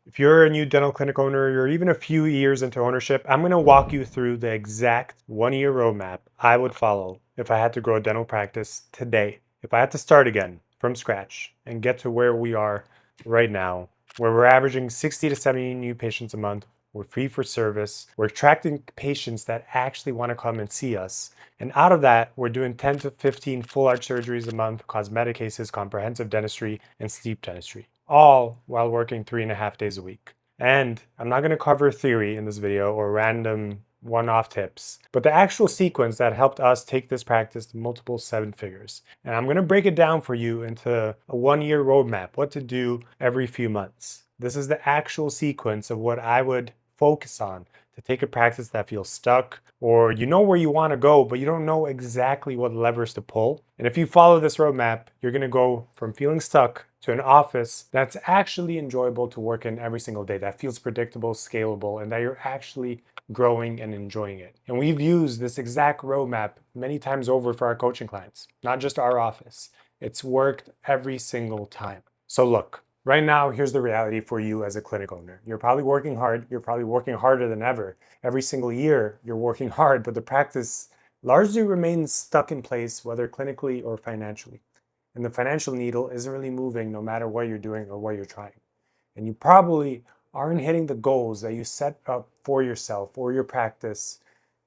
If you're a new dental clinic owner, you're even a few years into ownership, I'm going to walk you through the exact 1 year roadmap I would follow if I had to grow a dental practice today. If I had to start again from scratch and get to where we are right now, where we're averaging 60 to 70 new patients a month, we're free for service, we're attracting patients that actually want to come and see us. And out of that, we're doing 10 to 15 full arch surgeries a month, cosmetic cases, comprehensive dentistry, and sleep dentistry, all while working 3.5 days a week. And I'm not going to cover theory in this video or random one-off tips, but the actual sequence that helped us take this practice to multiple seven figures. And I'm going to break it down for you into a 1 year roadmap, what to do every few months. This is the actual sequence of what I would focus on to take a practice that feels stuck, or you know where you want to go, but you don't know exactly what levers to pull. And if you follow this roadmap, you're going to go from feeling stuck to an office that's actually enjoyable to work in every single day, that feels predictable, scalable, and that you're actually growing and enjoying it. And we've used this exact roadmap many times over for our coaching clients, not just our office. It's worked every single time. So look, right now, here's the reality for you as a clinic owner. You're probably working hard. You're probably working harder than ever. Every single year, you're working hard, but the practice largely remains stuck in place, whether clinically or financially. And the financial needle isn't really moving no matter what you're doing or what you're trying. And you probably aren't hitting the goals that you set up for yourself or your practice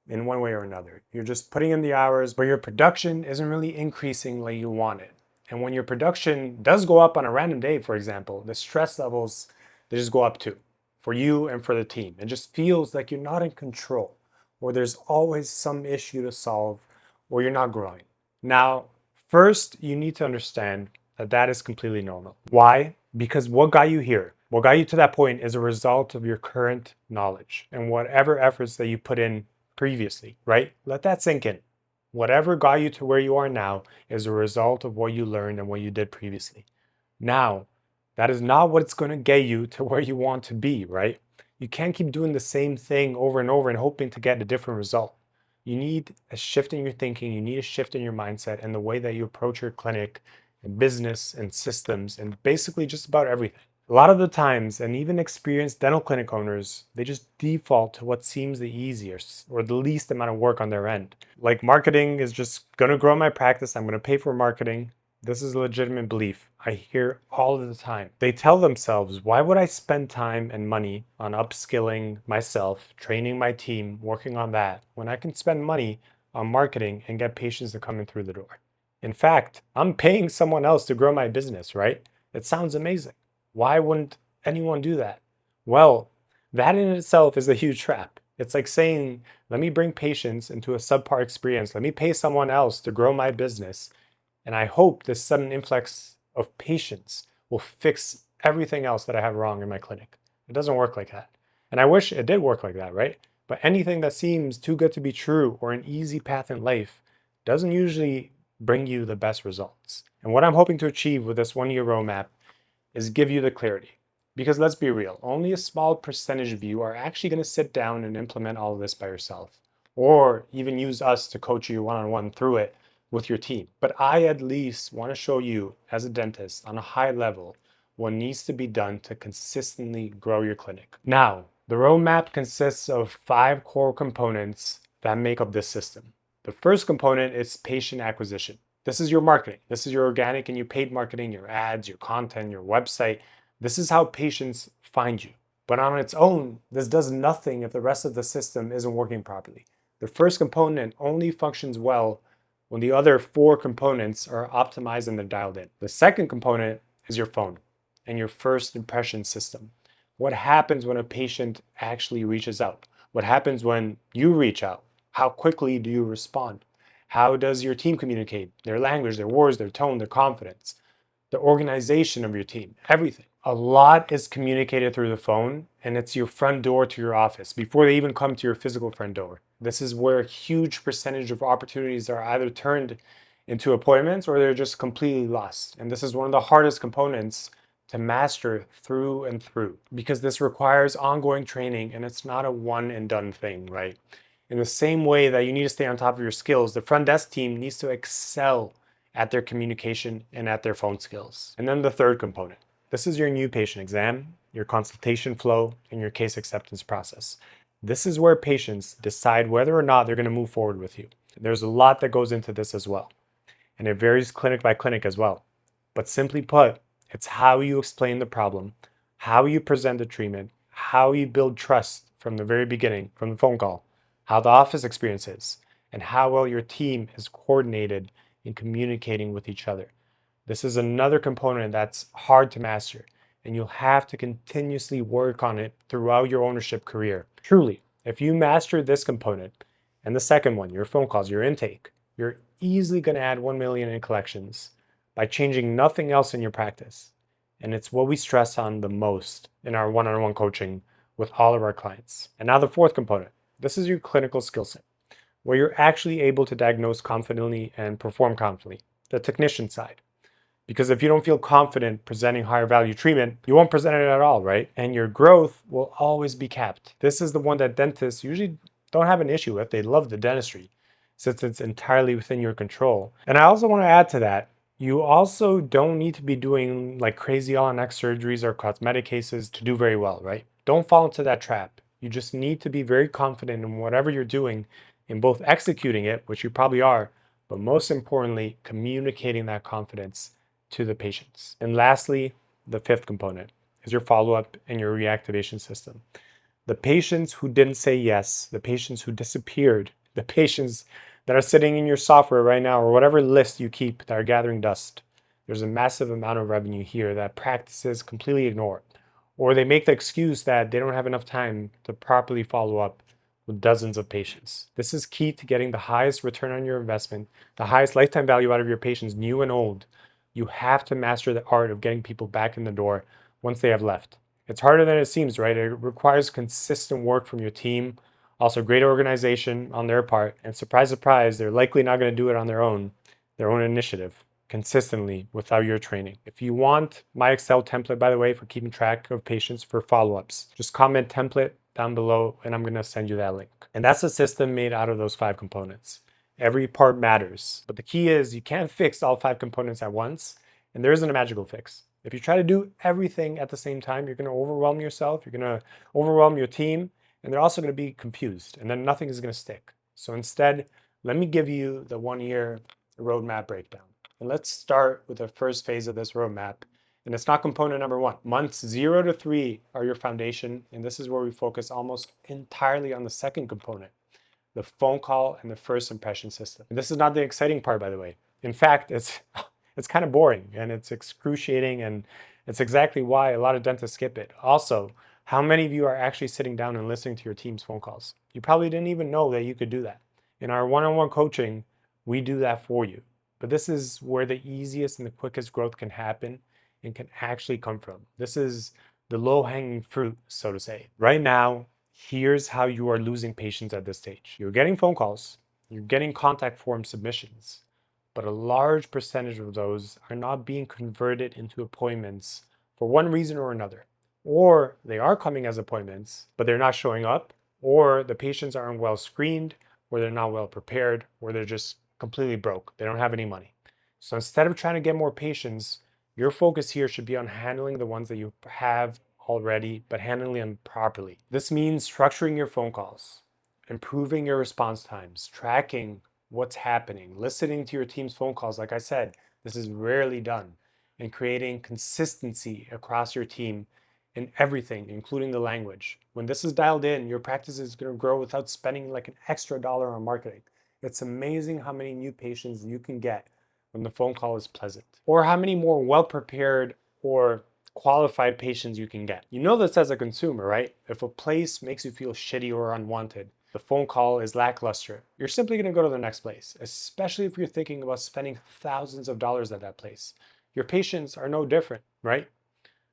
in one way or another. You're just putting in the hours, but your production isn't really increasing like you want it. And when your production does go up on a random day, for example, the stress levels, they just go up too, for you and for the team. It just feels like you're not in control, or there's always some issue to solve, or you're not growing. Now, first, you need to understand that that is completely normal. Why? Because what got you here, what got you to that point is a result of your current knowledge and whatever efforts that you put in previously, right? Let that sink in. Whatever got you to where you are now is a result of what you learned and what you did previously. Now, that is not what's going to get you to where you want to be, right? You can't keep doing the same thing over and over and hoping to get a different result. You need a shift in your thinking, you need a shift in your mindset and the way that you approach your clinic and business and systems and basically just about everything. A lot of the times, and even experienced dental clinic owners, they just default to what seems the easiest or the least amount of work on their end. Like marketing is just going to grow my practice. I'm going to pay for marketing. This is a legitimate belief I hear all of the time. They tell themselves, why would I spend time and money on upskilling myself, training my team, working on that, when I can spend money on marketing and get patients to come in through the door? In fact, I'm paying someone else to grow my business, right? It sounds amazing. Why wouldn't anyone do that? Well, that in itself is a huge trap. It's like saying, let me bring patients into a subpar experience. Let me pay someone else to grow my business. And I hope this sudden influx of patients will fix everything else that I have wrong in my clinic. It doesn't work like that. And I wish it did work like that, right? But anything that seems too good to be true or an easy path in life doesn't usually bring you the best results. And what I'm hoping to achieve with this 1 year roadmap is give you the clarity. Because let's be real, only a small percentage of you are actually going to sit down and implement all of this by yourself, or even use us to coach you one on one through it with your team. But I at least want to show you, as a dentist, on a high level, what needs to be done to consistently grow your clinic. Now, the roadmap consists of 5 core components that make up this system. The first component is patient acquisition. This is your marketing. This is your organic and your paid marketing, your ads, your content, your website. This is how patients find you. But on its own, this does nothing if the rest of the system isn't working properly. The first component only functions well when the other 4 components are optimized and they're dialed in. The second component is your phone and your first impression system. What happens when a patient actually reaches out? What happens when you reach out? How quickly do you respond? How does your team communicate? Their language, their words, their tone, their confidence, the organization of your team, everything. A lot is communicated through the phone, and it's your front door to your office before they even come to your physical front door. This is where a huge percentage of opportunities are either turned into appointments or they're just completely lost. And this is one of the hardest components to master through and through because this requires ongoing training and it's not a one and done thing, right? In the same way that you need to stay on top of your skills, the front desk team needs to excel at their communication and at their phone skills. And then the third component. This is your new patient exam your consultation flow, and your case acceptance process. This is where patients decide whether or not they're going to move forward with you. There's a lot that goes into this as well, and it varies clinic by clinic as well. But simply put, it's how you explain the problem, how you present the treatment, how you build trust from the very beginning, from the phone call, how the office experience is, and how well your team is coordinated in communicating with each other. This is another component that's hard to master, and you'll have to continuously work on it throughout your ownership career. Truly, if you master this component and the second one, your phone calls, your intake, you're easily going to add 1 million in collections by changing nothing else in your practice. And it's what we stress on the most in our one-on-one coaching with all of our clients. And now the fourth component. This is your clinical skill set, where you're actually able to diagnose confidently and perform confidently, the technician side. Because if you don't feel confident presenting higher value treatment, you won't present it at all, right? And your growth will always be capped. This is the one that dentists usually don't have an issue with. They love the dentistry since it's entirely within your control. And I also want to add to that, you also don't need to be doing like crazy all-on-X surgeries or cosmetic cases to do very well, right? Don't fall into that trap. You just need to be very confident in whatever you're doing, in both executing it, which you probably are, but most importantly, communicating that confidence to the patients. And lastly, the fifth component is your follow-up and your reactivation system. The patients who didn't say yes, the patients who disappeared, the patients that are sitting in your software right now or whatever list you keep that are gathering dust, there's a massive amount of revenue here that practices completely ignore. Or they make the excuse that they don't have enough time to properly follow up with dozens of patients. This is key to getting the highest return on your investment, the highest lifetime value out of your patients, new and old. You have to master the art of getting people back in the door once they have left. It's harder than it seems, right? It requires consistent work from your team, also great organization on their part, and surprise, surprise, they're likely not going to do it on their own initiative, consistently without your training. If you want my Excel template, by the way, for keeping track of patients for follow-ups, just comment template down below and I'm going to send you that link. And that's a system made out of those 5 components. Every part matters, but the key is you can't fix all 5 components at once, and there isn't a magical fix. If you try to do everything at the same time, you're going to overwhelm yourself, you're going to overwhelm your team, and they're also going to be confused, and then nothing is going to stick. So instead, let me give you the 1-year roadmap breakdown. And let's start with the first phase of this roadmap, and it's not component number 1. Months 0 to 3 are your foundation, and this is where we focus almost entirely on the second component, the phone call and the first impression system. And this is not the exciting part, by the way. In fact, it's kind of boring and it's excruciating, and it's exactly why a lot of dentists skip it. Also, how many of you are actually sitting down and listening to your team's phone calls? You probably didn't even know that you could do that. In our one-on-one coaching, we do that for you. But this is where the easiest and the quickest growth can happen and can actually come from. This is the low-hanging fruit, so to say. Right now, here's how you are losing patients at this stage. You're getting phone calls, you're getting contact form submissions, but a large percentage of those are not being converted into appointments for one reason or another. Or they are coming as appointments, but they're not showing up, or the patients aren't well screened, or they're not well prepared, or they're just completely broke. They don't have any money. So instead of trying to get more patients, your focus here should be on handling the ones that you have already, but handling them properly. This means structuring your phone calls, improving your response times, tracking what's happening, listening to your team's phone calls. Like I said, this is rarely done, and creating consistency across your team in everything, including the language. When this is dialed in, your practice is going to grow without spending like an extra dollar on marketing. It's amazing how many new patients you can get when the phone call is pleasant, or how many more well-prepared or qualified patients you can get. You know this as a consumer, right? If a place makes you feel shitty or unwanted, the phone call is lackluster, you're simply going to go to the next place, especially if you're thinking about spending thousands of dollars at that place. Your patients are no different, right?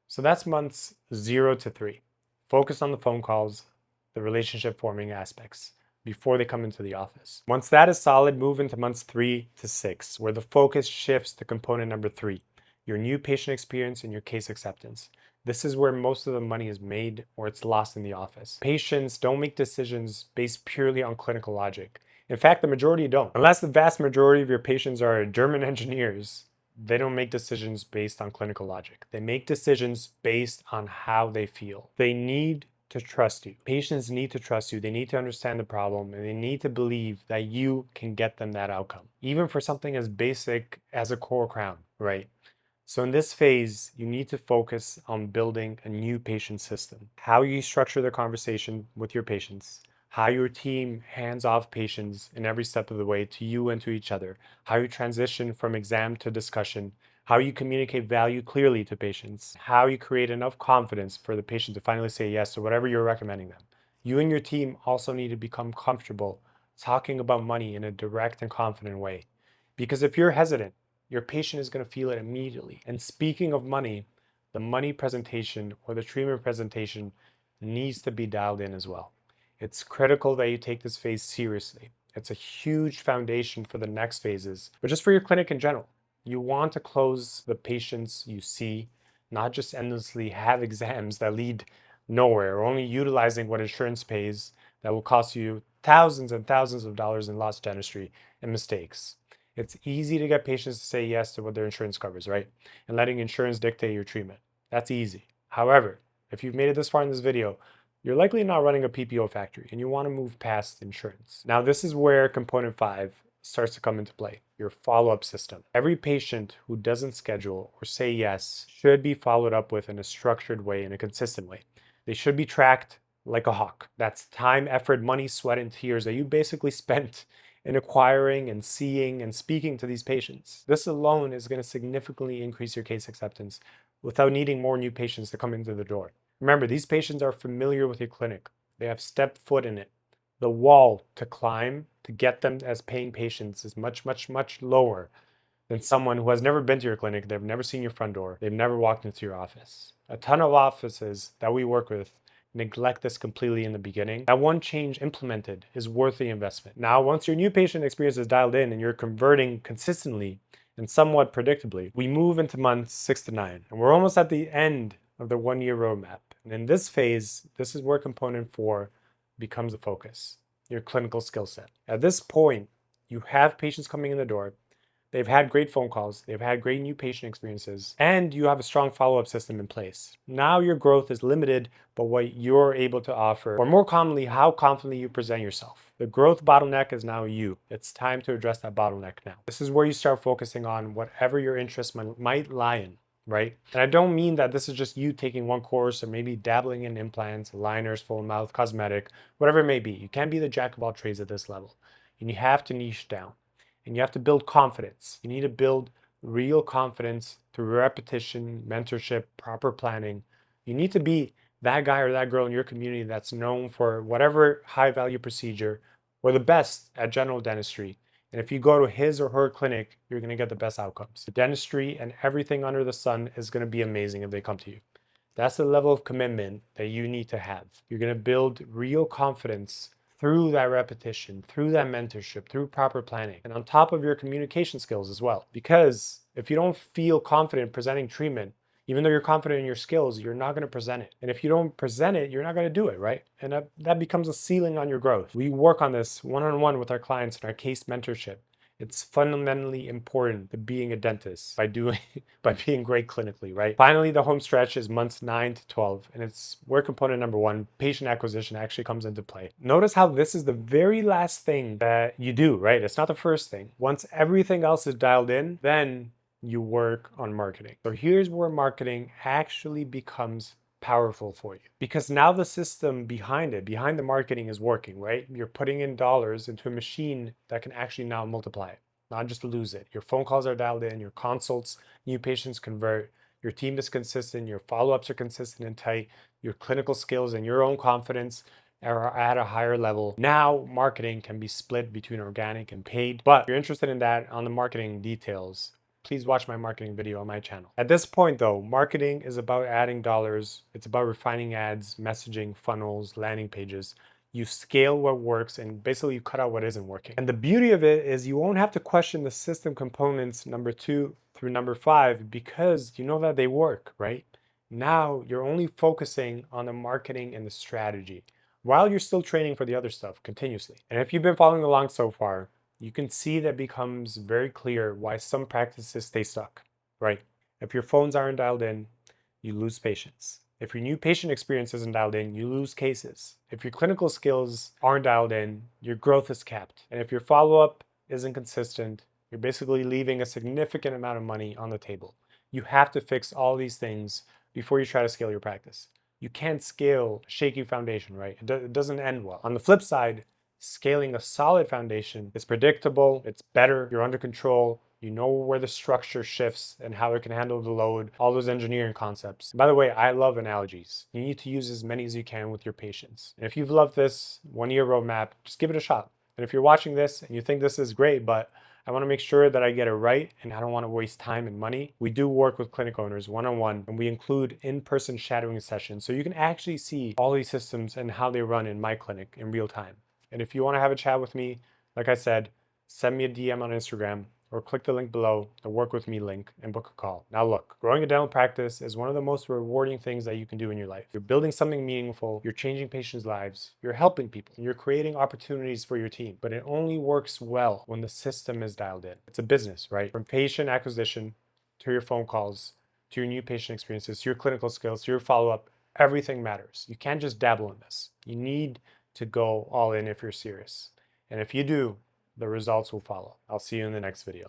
So that's months 0 to 3. Focus on the phone calls, the relationship forming aspects before they come into the office. Once that is solid, move into months 3 to 6, where the focus shifts to component number 3, your new patient experience and your case acceptance. This is where most of the money is made or it's lost in the office. Patients don't make decisions based purely on clinical logic. In fact, the majority don't. Unless the vast majority of your patients are German engineers, they don't make decisions based on clinical logic. They make decisions based on how they feel. They need to trust you. Patients need to trust you. They need to understand the problem and they need to believe that you can get them that outcome, even for something as basic as a core crown, right? So in this phase, you need to focus on building a new patient system, how you structure the conversation with your patients, how your team hands off patients in every step of the way to you and to each other, how you transition from exam to discussion, how you communicate value clearly to patients, how you create enough confidence for the patient to finally say yes to whatever you're recommending them. You and your team also need to become comfortable talking about money in a direct and confident way. Because if you're hesitant, your patient is going to feel it immediately. And speaking of money, the money presentation or the treatment presentation needs to be dialed in as well. It's critical that you take this phase seriously. It's a huge foundation for the next phases, but just for your clinic in general. You want to close the patients you see, not just endlessly have exams that lead nowhere, or only utilizing what insurance pays that will cost you thousands and thousands of dollars in lost dentistry and mistakes. It's easy to get patients to say yes to what their insurance covers, right? And letting insurance dictate your treatment. That's easy. However, if you've made it this far in this video, you're likely not running a PPO factory and you want to move past insurance. Now, this is where component 5 starts to come into play, your follow-up system. Every patient who doesn't schedule or say yes should be followed up with in a structured way, in a consistent way. They should be tracked like a hawk. That's time, effort, money, sweat, and tears that you basically spent in acquiring and seeing and speaking to these patients. This alone is going to significantly increase your case acceptance without needing more new patients to come into the door. Remember, these patients are familiar with your clinic. They have stepped foot in it. The wall to climb to get them as paying patients is much, much, much lower than someone who has never been to your clinic, they've never seen your front door, they've never walked into your office. A ton of offices that we work with neglect this completely in the beginning. That one change implemented is worth the investment. Now, once your new patient experience is dialed in and you're converting consistently and somewhat predictably, we move into months 6 to 9, and we're almost at the end of the 1-year roadmap. And in this phase, this is where component 4 becomes the focus, your clinical skill set. At this point, you have patients coming in the door. They've had great phone calls, they've had great new patient experiences, and you have a strong follow-up system in place. Now your growth is limited by what you're able to offer, or more commonly, how confidently you present yourself. The growth bottleneck is now you. It's time to address that bottleneck now. This is where you start focusing on whatever your interest might lie in, right? And I don't mean that this is just you taking one course or maybe dabbling in implants, aligners, full mouth, cosmetic, whatever it may be. You can't be the jack of all trades at this level. And you have to niche down. And you have to build confidence. You need to build real confidence through repetition, mentorship, proper planning. You need to be that guy or that girl in your community that's known for whatever high value procedure or the best at general dentistry. And if you go to his or her clinic, you're going to get the best outcomes. The dentistry and everything under the sun is going to be amazing if they come to you. That's the level of commitment that you need to have. You're going to build real confidence through that repetition, through that mentorship, through proper planning, and on top of your communication skills as well. Because if you don't feel confident presenting treatment, even though you're confident in your skills, you're not going to present it. And if you don't present it, you're not going to do it, right? And that becomes a ceiling on your growth. We work on this one-on-one with our clients in our case mentorship. It's fundamentally important to being a dentist by being great clinically, right? Finally, the home stretch is months 9 to 12, and it's where component number 1, patient acquisition, actually comes into play. Notice how this is the very last thing that you do, right? It's not the first thing. Once everything else is dialed in, then you work on marketing. So here's where marketing actually becomes powerful for you, because now the system behind the marketing is working, right? You're putting in dollars into a machine that can actually now multiply it, not just lose it. Your phone calls are dialed in, your consults, new patients convert, your team is consistent, your follow-ups are consistent and tight, your clinical skills and your own confidence are at a higher level. Now marketing can be split between organic and paid, but if you're interested in that, on the marketing details, please watch my marketing video on my channel. At this point though, marketing is about adding dollars. It's about refining ads, messaging, funnels, landing pages. You scale what works and basically you cut out what isn't working. And the beauty of it is you won't have to question the system components number 2 through number 5 because you know that they work, right? Now you're only focusing on the marketing and the strategy while you're still training for the other stuff continuously. And if you've been following along so far, you can see that becomes very clear why some practices stay stuck. right? If your phones aren't dialed in, you lose patients. If your new patient experience isn't dialed in, you lose cases. If your clinical skills aren't dialed in, your growth is capped. And if your follow-up isn't consistent, you're basically leaving a significant amount of money on the table. You have to fix all these things before you try to scale your practice. You can't scale a shaky foundation, right? It doesn't end well. On the flip side, scaling a solid foundation is predictable, it's better, you're under control, you know where the structure shifts and how it can handle the load, all those engineering concepts. By the way, I love analogies. You need to use as many as you can with your patients. And if you've loved this 1-year roadmap, just give it a shot. And if you're watching this and you think this is great, but I want to make sure that I get it right and I don't want to waste time and money, we do work with clinic owners one-on-one, and we include in-person shadowing sessions so you can actually see all these systems and how they run in my clinic in real time. And if you want to have a chat with me, like I said, send me a DM on Instagram or click the link below, the work with me link, and book a call. Now look, growing a dental practice is one of the most rewarding things that you can do in your life. You're building something meaningful, you're changing patients' lives, you're helping people, and you're creating opportunities for your team. But it only works well when the system is dialed in. It's a business, right? From patient acquisition to your phone calls, to your new patient experiences, to your clinical skills, to your follow-up, everything matters. You can't just dabble in this. You need to go all in if you're serious. And if you do, the results will follow. I'll see you in the next video.